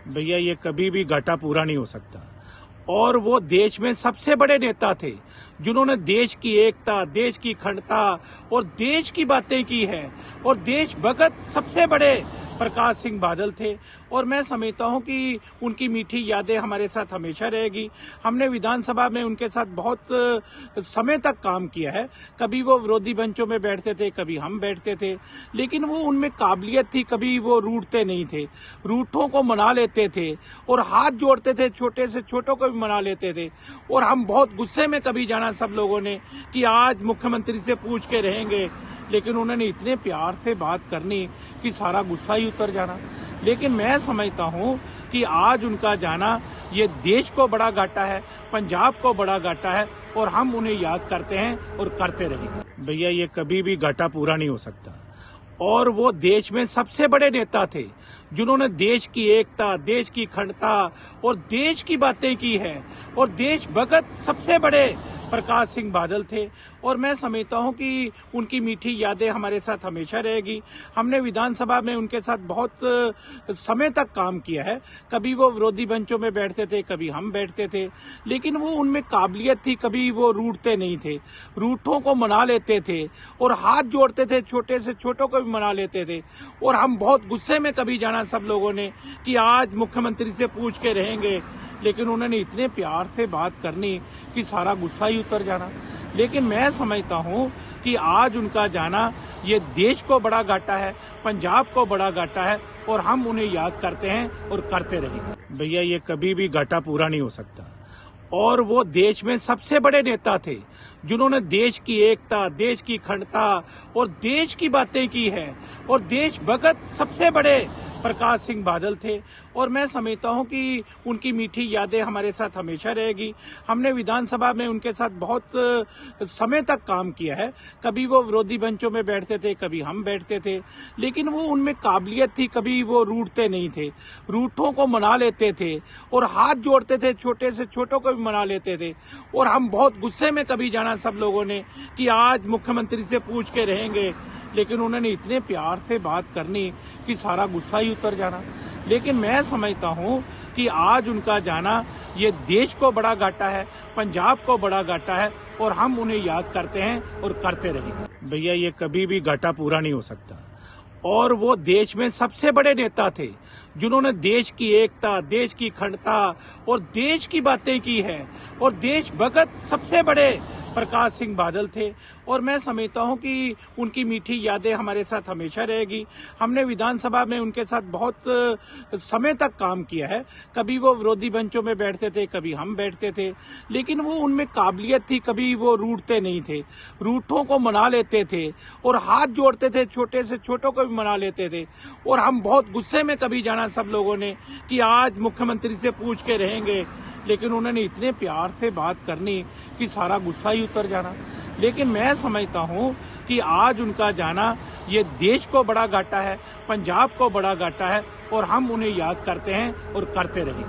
भैया ये कभी भी घाटा पूरा नहीं हो सकता। और वो देश में सबसे बड़े नेता थे जिन्होंने देश की एकता, देश की अखंडता और देश की बातें की है। और देशभक्त सबसे बड़े प्रकाश सिंह बादल थे। और मैं समझता हूं कि उनकी मीठी यादें हमारे साथ हमेशा रहेगी। हमने विधानसभा में उनके साथ बहुत समय तक काम किया है। कभी वो विरोधी बेंचों में बैठते थे, कभी हम बैठते थे, लेकिन वो उनमें काबिलियत थी, कभी वो रूठते नहीं थे, रूठों को मना लेते थे और हाथ जोड़ते थे, छोटे से छोटों को भी मना लेते थे। और हम बहुत गुस्से में कभी जाना सब लोगों ने कि आज मुख्यमंत्री से पूछ के रहेंगे, लेकिन उन्होंने इतने प्यार से बात करनी कि सारा गुस्सा ही उतर जाना। लेकिन मैं समझता हूं कि आज उनका जाना ये देश को बड़ा घाटा है, पंजाब को बड़ा घाटा है और हम उन्हें याद करते हैं और करते रहेंगे। भैया ये कभी भी घाटा पूरा नहीं हो सकता। और वो देश में सबसे बड़े नेता थे जिन्होंने देश की एकता, देश की अखंडता और देश की बातें की है। और देशभक्त सबसे बड़े प्रकाश सिंह बादल थे। और मैं समझता हूं कि उनकी मीठी यादें हमारे साथ हमेशा रहेगी। हमने विधानसभा में उनके साथ बहुत समय तक काम किया है। कभी वो विरोधी बेंचों में बैठते थे, कभी हम बैठते थे, लेकिन वो उनमें काबिलियत थी, कभी वो रूठते नहीं थे, रूठों को मना लेते थे और हाथ जोड़ते थे, छोटे से छोटों को भी मना लेते थे। और हम बहुत गुस्से में कभी जाना सब लोगों ने कि आज मुख्यमंत्री से पूछ के रहेंगे, लेकिन उन्होंने इतने प्यार से बात करनी कि सारा गुस्सा ही उतर जाना। लेकिन मैं समझता हूं कि आज उनका जाना ये देश को बड़ा घाटा है, पंजाब को बड़ा घाटा है और हम उन्हें याद करते हैं और करते रहेंगे। भैया ये कभी भी घाटा पूरा नहीं हो सकता। और वो देश में सबसे बड़े नेता थे जिन्होंने देश की एकता, देश की अखंडता और देश की बातें की है। और देशभक्त सबसे बड़े प्रकाश सिंह बादल थे। और मैं समझता हूं कि उनकी मीठी यादें हमारे साथ हमेशा रहेगी। हमने विधानसभा में उनके साथ बहुत समय तक काम किया है। कभी वो विरोधी बेंचों में बैठते थे, कभी हम बैठते थे, लेकिन वो उनमें काबिलियत थी, कभी वो रूठते नहीं थे, रूठों को मना लेते थे और हाथ जोड़ते थे, छोटे से छोटों को भी मना लेते थे। और हम बहुत गुस्से में कभी जाना सब लोगों ने कि आज मुख्यमंत्री से पूछ के रहेंगे, लेकिन उन्होंने इतने प्यार से बात करनी कि सारा गुस्सा ही उतर जाना। लेकिन मैं समझता हूं कि आज उनका जाना ये देश को बड़ा घाटा है, पंजाब को बड़ा घाटा है और हम उन्हें याद करते हैं और करते रहेंगे। भैया ये कभी भी घाटा पूरा नहीं हो सकता। और वो देश में सबसे बड़े नेता थे जिन्होंने देश की एकता, देश की अखंडता और देश की बातें की है। और देशभक्त सबसे बड़े प्रकाश सिंह बादल थे। और मैं समझता हूं कि उनकी मीठी यादें हमारे साथ हमेशा रहेगी। हमने विधानसभा में उनके साथ बहुत समय तक काम किया है। कभी वो विरोधी बेंचों में बैठते थे, कभी हम बैठते थे, लेकिन वो उनमें काबिलियत थी, कभी वो रूठते नहीं थे, रूठों को मना लेते थे और हाथ जोड़ते थे, छोटे से छोटों को भी मना लेते थे। और हम बहुत गुस्से में कभी जाना सब लोगों ने कि आज मुख्यमंत्री से पूछ के रहेंगे, लेकिन उन्होंने इतने प्यार से बात करनी कि सारा गुस्सा ही उतर जाना। लेकिन मैं समझता हूं कि आज उनका जाना ये देश को बड़ा घाटा है, पंजाब को बड़ा घाटा है और हम उन्हें याद करते हैं और करते रहेंगे।